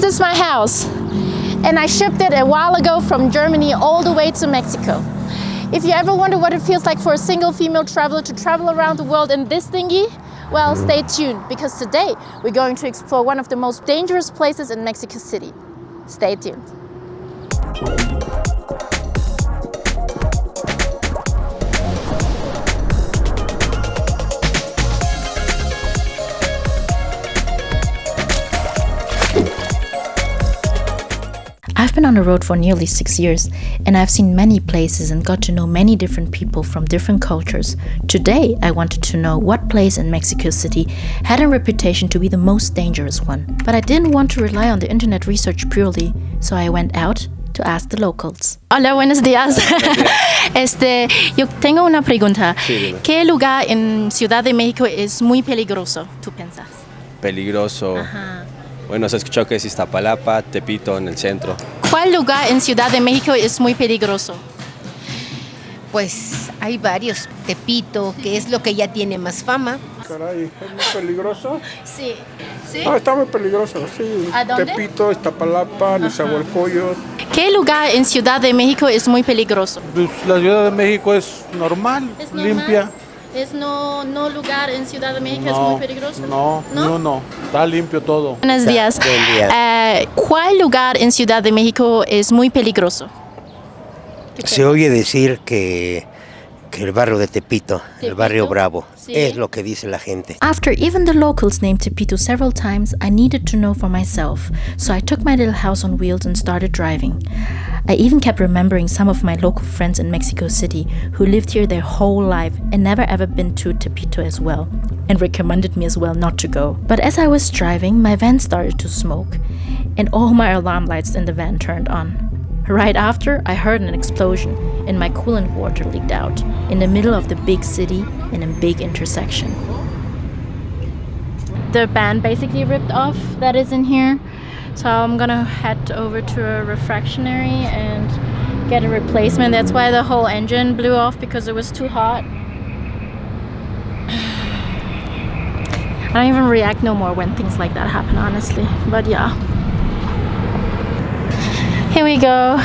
is my house, and I shipped it a while ago from Germany all the way to Mexico. If you ever wonder what it feels like for a single female traveler to travel around the world in this thingy, well, stay tuned, because today we're going to explore one of the most dangerous places in Mexico City. Stay tuned. I've been on the road for nearly 6 years, and I've seen many places and got to know many different people from different cultures. Today, I wanted to know what place in Mexico City had a reputation to be the most dangerous one. But I didn't want to rely on the internet research purely, so I went out to ask the locals. Hola, buenos días. Yo tengo una pregunta. Sí, ¿Qué lugar en Ciudad de México es muy peligroso, tú piensas? Peligroso. Ajá. Bueno, se escuchó que es Iztapalapa, Tepito en el centro. ¿Cuál lugar en Ciudad de México es muy peligroso? Pues hay varios. Tepito, que es lo que ya tiene más fama. Caray, ¿es muy peligroso? Sí. ¿Sí? Ah, está muy peligroso, sí. ¿A dónde? Tepito, Iztapalapa, Nezahualcóyotl. ¿Qué lugar en Ciudad de México es muy peligroso? Pues la Ciudad de México es normal, ¿Es normal? limpia. ¿Es no lugar en Ciudad de México es muy peligroso? No, no, está limpio todo. Buenos días. Buen día. ¿Cuál lugar en Ciudad de México es muy peligroso? Se oye decir que el barrio de Tepito, el barrio Bravo, Sí. es lo que dice la gente. After even the locals named Tepito several times, I needed to know for myself, so I took my little house on wheels and started driving. I even kept remembering some of my local friends in Mexico City who lived here their whole life and never ever been to Tepito as well, and recommended me as well not to go. But as I was driving, my van started to smoke, and all my alarm lights in the van turned on. Right after, I heard an explosion and my coolant water leaked out in the middle of the big city in a big intersection. The band basically ripped off that is in here, so I'm gonna head over to a refractionary and get a replacement. That's why the whole engine blew off, because it was too hot. I don't even react no more when things like that happen, honestly, but yeah. Here we go.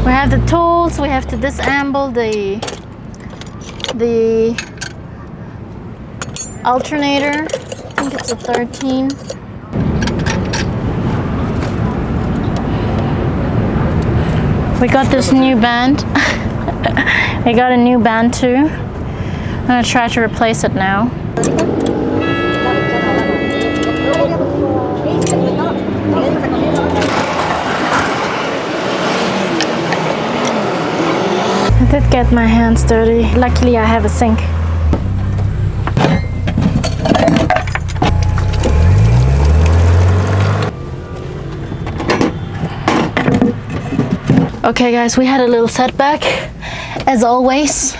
We have the tools. We have to disassemble the alternator. I think it's a 13. We got this new band. We got a new band too. I'm gonna try to replace it now. I did get my hands dirty. Luckily I have a sink. Okay guys, we had a little setback, as always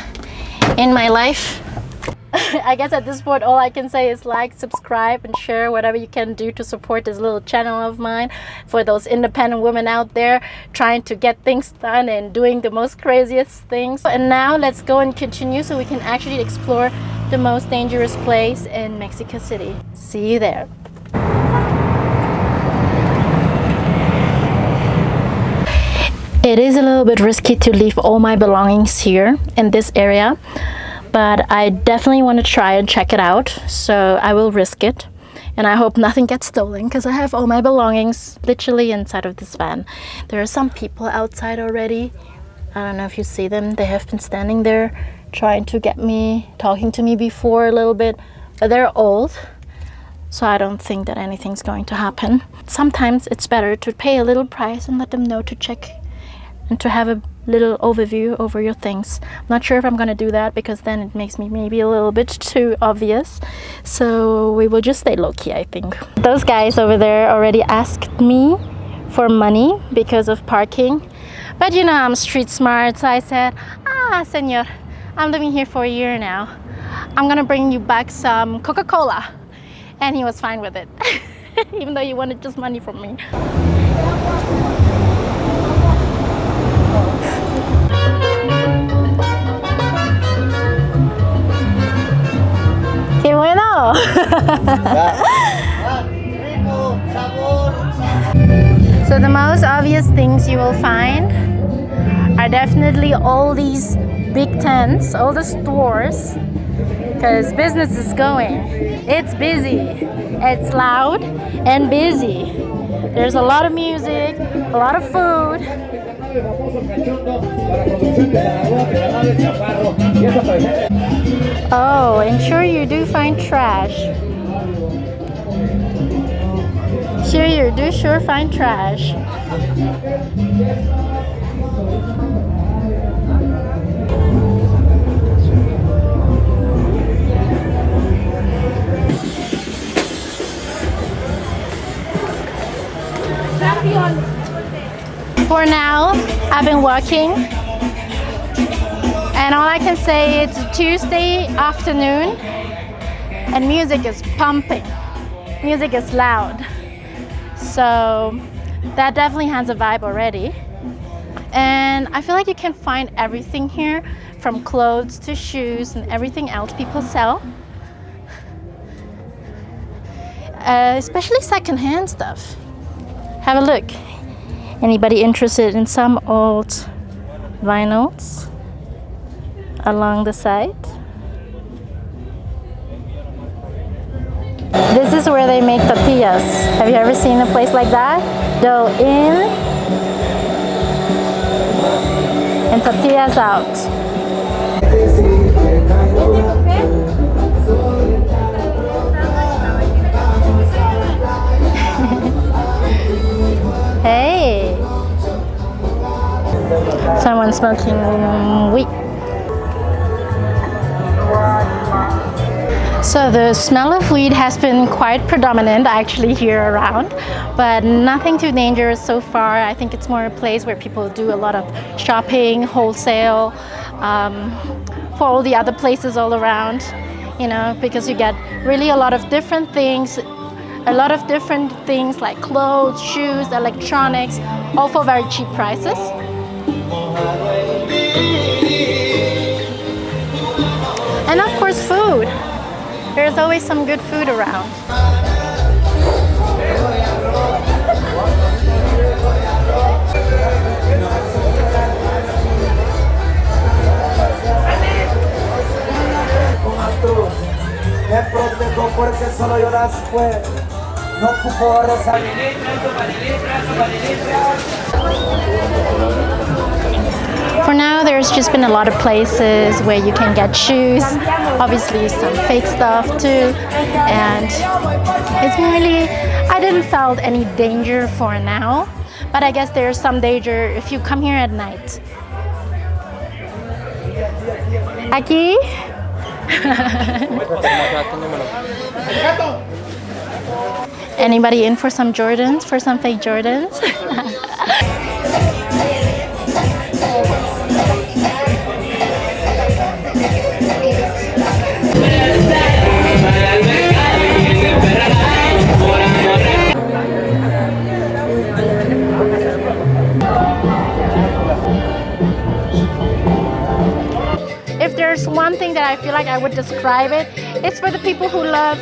in my life. I guess at this point all I can say is like, subscribe and share whatever you can do to support this little channel of mine, for those independent women out there trying to get things done and doing the most craziest things. And now let's go and continue so we can actually explore the most dangerous place in Mexico City. See you there. It is a little bit risky to leave all my belongings here in this area, but I definitely want to try and check it out, so I will risk it. And I hope nothing gets stolen, because I have all my belongings literally inside of this van. There are some people outside already. I don't know if you see them. They have been standing there trying to get me, talking to me before a little bit, but they're old, so I don't think that anything's going to happen. Sometimes it's better to pay a little price and let them know to check and to have a little overview over your things. I'm not sure if I'm gonna do that, because then it makes me maybe a little bit too obvious. So we will just stay low-key, I think. Those guys over there already asked me for money because of parking. But you know, I'm street smart, so I said, senor, I'm living here for a year now. I'm gonna bring you back some Coca-Cola. And he was fine with it, even though he wanted just money from me. ¡Qué bueno! the most obvious things you will find are definitely all these big tents, all the stores, because business is going. It's busy, it's loud and busy. There's a lot of music, a lot of food. Oh, and sure you do find trash. Sure find trash. For now, I've been working, and all I can say it's a Tuesday afternoon, and music is pumping. Music is loud. So that definitely has a vibe already. And I feel like you can find everything here, from clothes to shoes and everything else people sell. Especially secondhand stuff. Have a look. Anybody interested in some old vinyls along the side? This is where they make tortillas. Have you ever seen a place like that? Dough in and tortillas out. Hey! Someone smoking weed. So the smell of weed has been quite predominant actually here around, but nothing too dangerous so far. I think it's more a place where people do a lot of shopping, wholesale, for all the other places all around, you know, because you get really a lot of different things like clothes, shoes, electronics, all for very cheap prices. And of course food. There's always some good food around. For now, there's just been a lot of places where you can get shoes, obviously some fake stuff too, and it's really, I didn't felt any danger for now, but I guess there's some danger if you come here at night. Aquí. Anybody in for some Jordans, for some fake Jordans? If there's one thing that I feel like I would describe it, it's for the people who love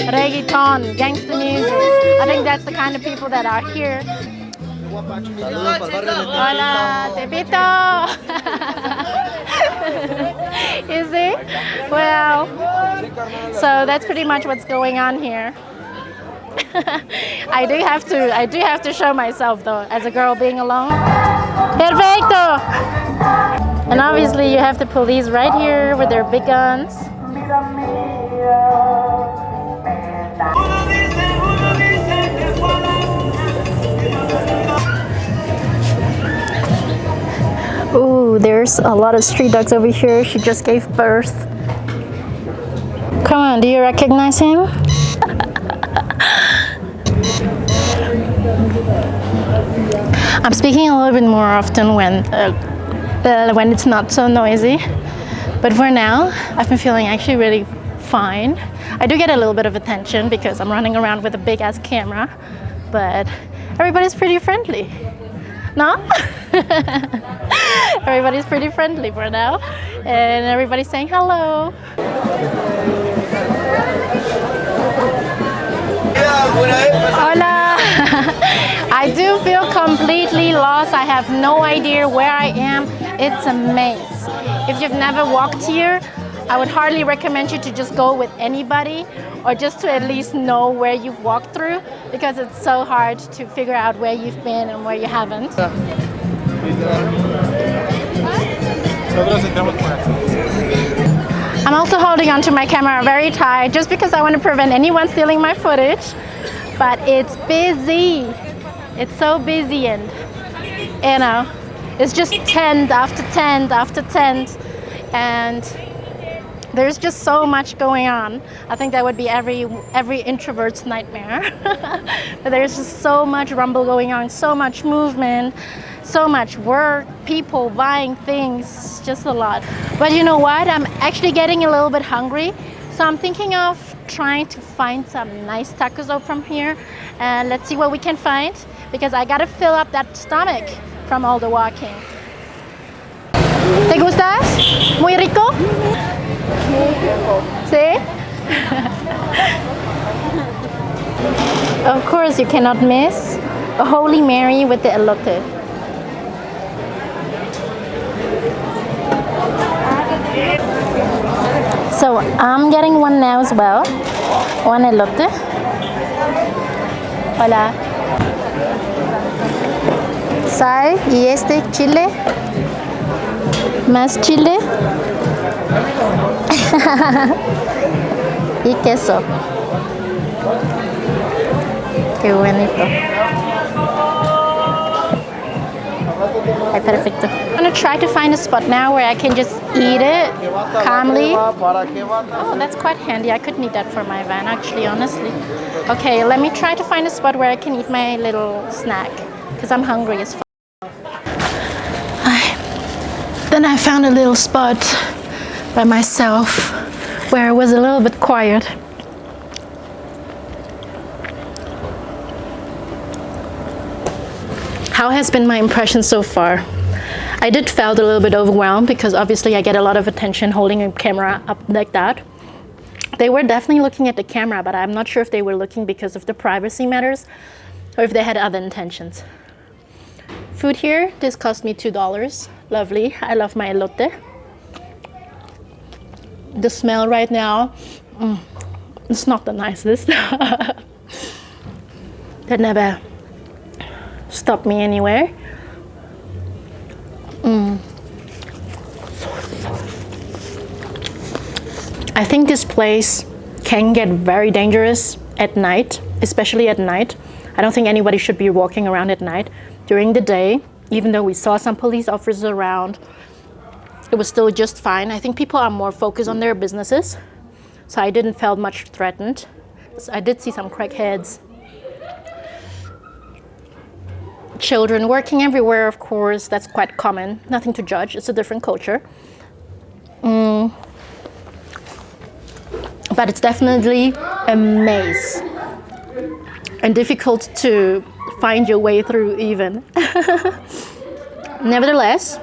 reggaeton, gangsta music. I think that's the kind of people that are here. Hola, Tepito! You see? Well, so that's pretty much what's going on here. I do have to show myself though, as a girl being alone. Perfecto! And obviously you have the police right here with their big guns. Ooh, there's a lot of street dogs over here. She just gave birth. Come on, do you recognize him? I'm speaking a little bit more often when it's not so noisy. But for now, I've been feeling actually really fine. I do get a little bit of attention because I'm running around with a big ass camera, but everybody's pretty friendly. No? Everybody's pretty friendly for now, and everybody's saying hello. Hola! lost. I have no idea where I am. It's a maze. If you've never walked here, I would hardly recommend you to just go with anybody or just to at least know where you've walked through, because it's so hard to figure out where you've been and where you haven't. I'm also holding onto my camera very tight just because I want to prevent anyone stealing my footage. But it's busy. It's so busy, and you know, it's just tent after tent after tent, and there's just so much going on. I think that would be every introvert's nightmare. But there's just so much rumble going on, so much movement, so much work, people buying things, just a lot. But you know what? I'm actually getting a little bit hungry, so I'm thinking of trying to find some nice tacos up from here, and let's see what we can find, because I gotta fill up that stomach from all the walking. ¿Te gustas? ¿Muy rico? ¿Sí? Of course, you cannot miss a Holy Mary with the elote. So I'm getting one now as well. One elote. Hola. Sal y chile. Más chile. Y queso. Qué bonito. Ay, perfecto. I'm gonna try to find a spot now where I can just eat it calmly. Oh, that's quite handy. I could need that for my van, actually, honestly. Okay, let me try to find a spot where I can eat my little snack, because I'm hungry as fuck. Then I found a little spot by myself where it was a little bit quiet. How has been my impression so far? I did felt a little bit overwhelmed because obviously I get a lot of attention holding a camera up like that. They were definitely looking at the camera, but I'm not sure if they were looking because of the privacy matters or if they had other intentions. Food here, this cost me $2. Lovely. I love my elote. The smell right now, it's not the nicest. That never stopped me anywhere. I think this place can get very dangerous at night, especially at night. I don't think anybody should be walking around at night. During the day, even though we saw some police officers around, it was still just fine. I think people are more focused on their businesses, so I didn't feel much threatened. So I did see some crackheads. Children working everywhere, of course, that's quite common. Nothing to judge, it's a different culture. But it's definitely a maze and difficult to find your way through even. Nevertheless,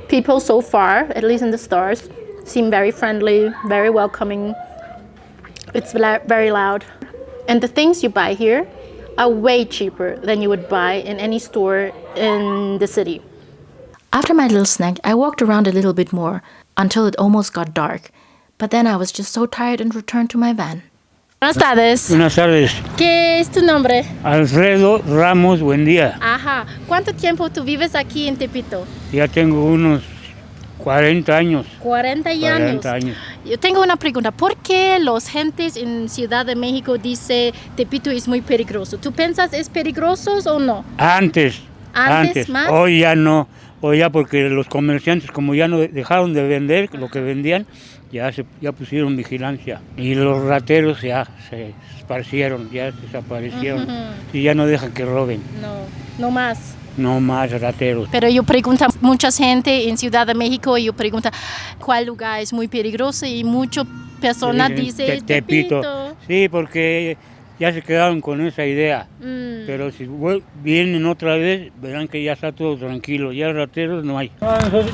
people so far, at least in the stores, seem very friendly, very welcoming. It's very loud. And the things you buy here are way cheaper than you would buy in any store in the city. After my little snack, I walked around a little bit more until it almost got dark. But then I was just so tired and returned to my van. Buenas tardes. Buenas tardes. ¿Qué es tu nombre? Alfredo Ramos, buen día. Ajá. ¿Cuánto tiempo tú vives aquí en Tepito? Ya tengo unos 40 años. 40 años. 40 años. Yo tengo una pregunta. ¿Por qué los gentes en Ciudad de México dicen Tepito es muy peligroso? ¿Tú piensas es peligroso o no? Antes. ¿Más? Hoy ya no. Hoy ya porque los comerciantes como ya no dejaron de vender lo que vendían, ya pusieron vigilancia. Y los rateros ya se esparcieron, ya desaparecieron. Y ya no dejan que roben. No más. No más rateros. Pero yo pregunto a mucha gente en Ciudad de México y yo pregunto cuál lugar es muy peligroso y muchas personas dicen Tepito. Sí, porque ya se quedaron con esa idea. Pero si vienen otra vez, verán que ya está todo tranquilo. Ya rateros no hay.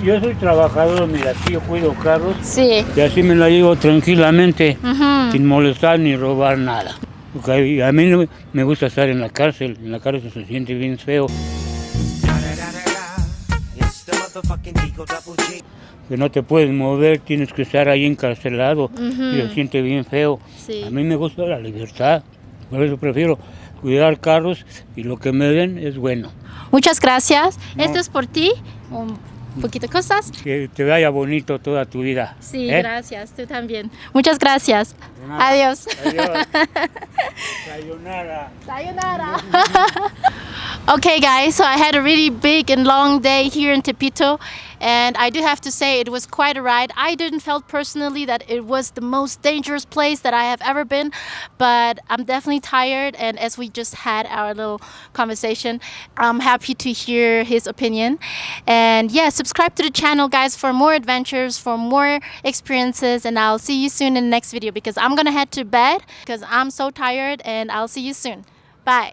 Yo soy trabajador, mira, aquí yo cuido carros. Sí. Y así me la llevo tranquilamente, sin molestar ni robar nada. Porque a mí no me gusta estar en la cárcel se siente bien feo. Que no te puedes mover, tienes que estar ahí encarcelado y se siente bien feo. Sí. A mí me gusta la libertad, por eso prefiero cuidar carros y lo que me den es bueno. Muchas gracias. Esto es por ti. Un poquito de cosas. Que te vaya bonito toda tu vida. Sí, ¿eh? gracias. Tú también. Muchas gracias. De nada. Adiós. Adiós. Sayonara. Sayonara. Okay, guys, so I had a really big and long day here in Tepito, and I do have to say it was quite a ride. I didn't felt personally that it was the most dangerous place that I have ever been, but I'm definitely tired, and as we just had our little conversation, I'm happy to hear his opinion. And yeah, subscribe to the channel, guys, for more adventures, for more experiences, and I'll see you soon in the next video because I'm gonna head to bed because I'm so tired, and I'll see you soon. Bye.